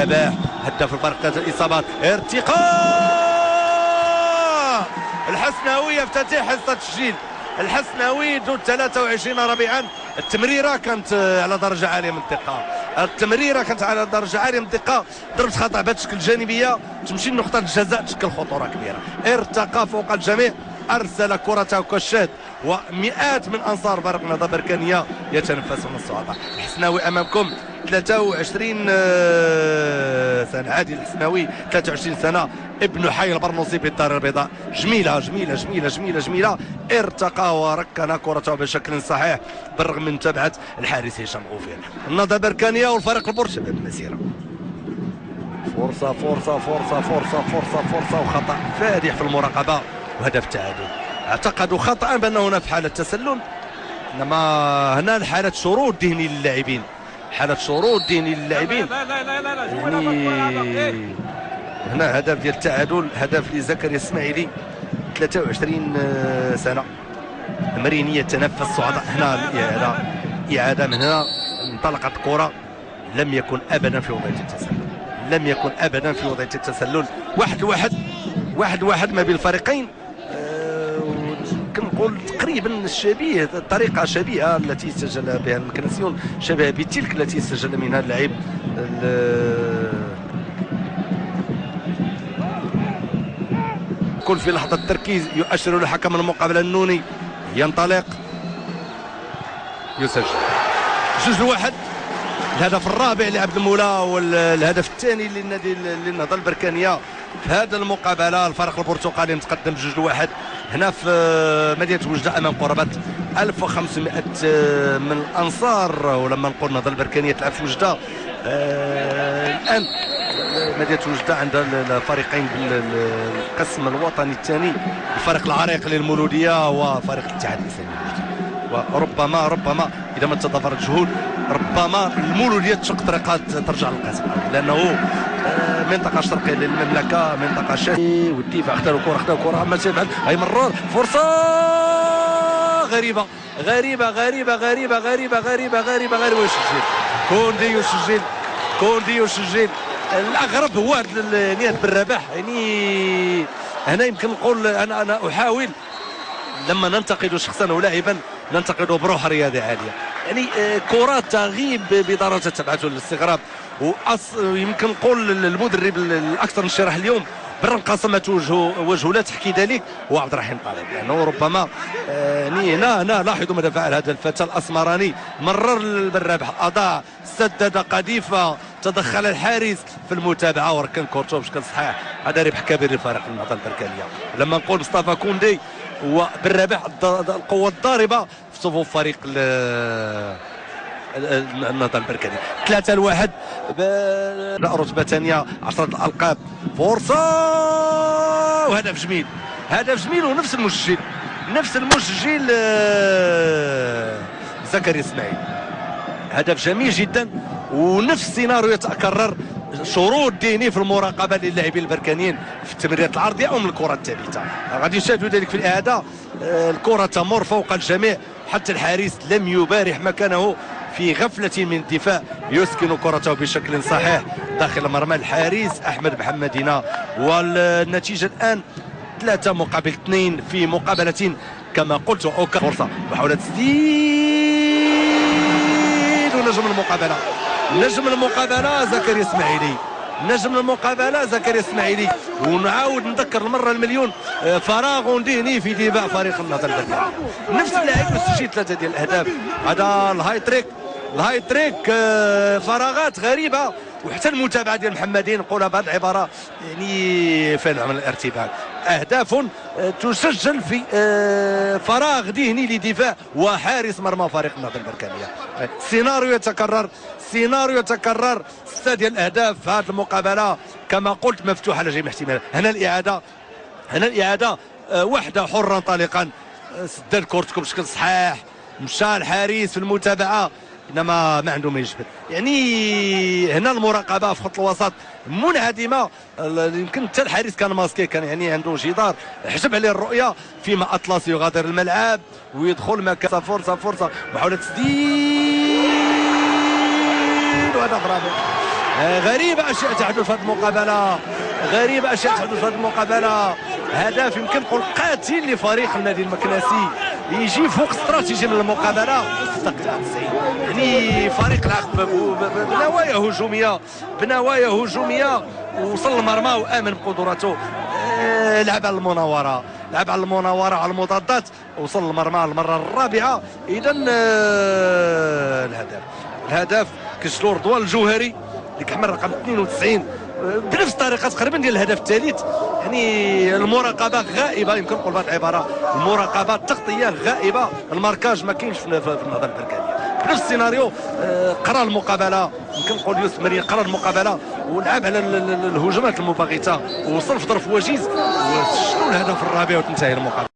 الرباح هداف الفريق 3 اصابات. ارتقاء الحسناوي يفتتح حصه التسجيل. الحسناوي دون 23 ربيعا. التمريره كانت على درجه عاليه من الدقه، التمريره كانت على درجه عاليه من الدقه. ضربه خطا بهذا الشكل جانبيه تمشي لنقطه الجزاء تشكل خطوره كبيره. ارتقى فوق الجميع، ارسل كرته كالشاد، ومئات من انصار فريق النهضه بركانيه يتنفسون الصعوبه. الحسناوي امامكم 23 سنه. عادل الحسناوي 23 سنه، ابن حي البرنوسي بالدار البيضاء. جميله جميله جميله جميله جميله. ارتقى وركن كرته بشكل صحيح بالرغم من متابعه الحارس هشام غوفير. النهضه بركانيه والفريق البرج شباب المسيره. فرصه فرصه فرصه فرصه فرصه فرصه وخطا فادح في المراقبه وهدف التعادل. اعتقدوا خطأ بأن هنا في حالة تسلل، انما هنا حالة شرود ذهني للاعبين، حالة شرود ذهني للاعبين. يعني هنا هدف ديال التعادل، هدف لزكريا الاسماعيلي 23 سنة. مرينية تنفس صعداء. هنا الإعادة، إعادة من هنا انطلقت الكرة. لم يكن أبدا في وضعية التسلل، لم يكن أبدا في وضعية التسلل. 1-1 ما بين الفريقين. كنقول تقريبا شبيه، الطريقه شبيهه التي سجل بها المكنسيون، شبه بتلك التي سجل منها اللاعب كل في لحظه التركيز يؤشر الحكم المقابله النوني. ينطلق يسجل 2-1. الهدف الرابع لعبد المولى والهدف الثاني للنادي للنهضه البركانيه في هذه المقابله. الفريق البرتقالي متقدم 2-1 هنا في مدينه وجده امام قرابه 1500 من الانصار. ولما نقول النهضه البركانيه تلعب في وجده، الان مدينه وجده عندها الفريقين بالقسم الوطني الثاني، الفريق العريق للمولوديه وفريق الاتحاد الاسلامي وجده. وربما اذا ما تضافر الجهود ربما المولوديه تشق طريقات ترجع للقسم، لانه منطقه شرقيه للمملكه، منطقه شاهي والدفاع. اختاروا كره اما تبعد هاي مرور فرصه غريبه غريبه غريبه غريبه غريبه غريبه غريبه غريبه ويسجل كوندي يسجل. الاغرب هو نياد بالرباح. يعني هنا يمكن نقول انا احاول لما ننتقد شخصا ولاعبا ننتقده بروح رياضي عاليه. يعني كرات تغيب بدرجه تبعته للاستغراب. ويمكن نقول المدرب الاكثر انشراح اليوم برنقسمت وجهه لا تحكي ذلك هو عبد الرحيم طالب، لانه ربما هنا لاحظوا ماذا فعل هذا الفتى الاسمراني. مرر بالربح، اضاع، سدد قذيفه، تدخل الحارس في المتابعه وركن كورته بشكل صحيح. هذا ربح كبير لفريق النهضه البركانيه. لما نقول مصطفى كوندي وبالربح القوه الضاربه في صفوف فريق النهضه البركاني. 3-1 رتبه ثانيه 10 الالقاب. فرصه وهدف جميل، هدف جميل ونفس المسجل زكريا اسماعيل. هدف جميل جدا ونفس السيناريو يتكرر. شروط ذهني في المراقبه للاعبين البركانيين في التمريرات العرضيه او من الكره الثابته. غادي نشاهدوا ذلك في الاعاده. الكره تمر فوق الجميع حتى الحارس لم يبارح مكانه في غفله من الدفاع. يسكن كرته بشكل صحيح داخل مرمى الحارس احمد محمدينا. والنتيجه الان 3-2 في مقابله كما قلت. فرصه محاوله تسديد ونجم المقابله، نجم المقابله زكريا اسماعيلي، نجم المقابله زكريا اسماعيلي. ونعاود نذكر المره المليون فراغ ذهني في دفاع فريق النهضه البركانيه. نفس اللاعب يسجل 3 ديال الاهداف. هذا الهاي تريك فراغات غريبه. وحتى المتابعه ديال محمدين نقولها بهذه العباره يعني فعلا من الارتباك. اهداف تسجل في فراغ ذهني لدفاع وحارس مرمى فريق النهضه البركانيه. سيناريو يتكرر 6 ديال الاهداف في هذه المقابله كما قلت مفتوحه على جميع الاحتمالات. هنا الاعاده وحده حرا طليقا سدد كورتكم بشكل صحيح، مشى الحارس في المتابعه انما ما عنده ما يجبد. يعني هنا المراقبه في خط الوسط منهدمه. يمكن حتى الحارس كان ماسكي، كان يعني عنده جدار حجب عليه الرؤيه. فيما اطلس يغادر الملعب ويدخل مكان. فرصه محاوله تسديد وهدف رابع. غريبة أشياء تحدث في هذه المقابلة، غريبة أشياء تحدث في هذه المقابلة. هدف يمكن نقول قاتل لفريق النادي المكناسي، يجي فوق استراتيجي من المقابلة في الدقيقة 90. يعني فريق لعب بنوايا هجومية، بنوايا هجومية، وصل المرمى وآمن بقدراته. لعب على المناورة، لعب على المناورة على المضادات، وصل المرمى المرة الرابعة. إذا الهدف كشلو رضوان الجوهري اللي كحمل رقم 92 بنفس الطريقه تقريبا ديال الهدف الثالث. يعني المراقبه غائبه، يمكن نقول بهذه العباره، المراقبه التغطيه غائبه، الماركاج ما كاينش في النهضه البركانيه. بنفس السيناريو قرا المقابله، يمكن نقول يوسف مريم قرا المقابله ولعب على الهجمات المباغته، ووصل في ظرف وجيز وشنو الهدف الرابع وتنتهي المقابله.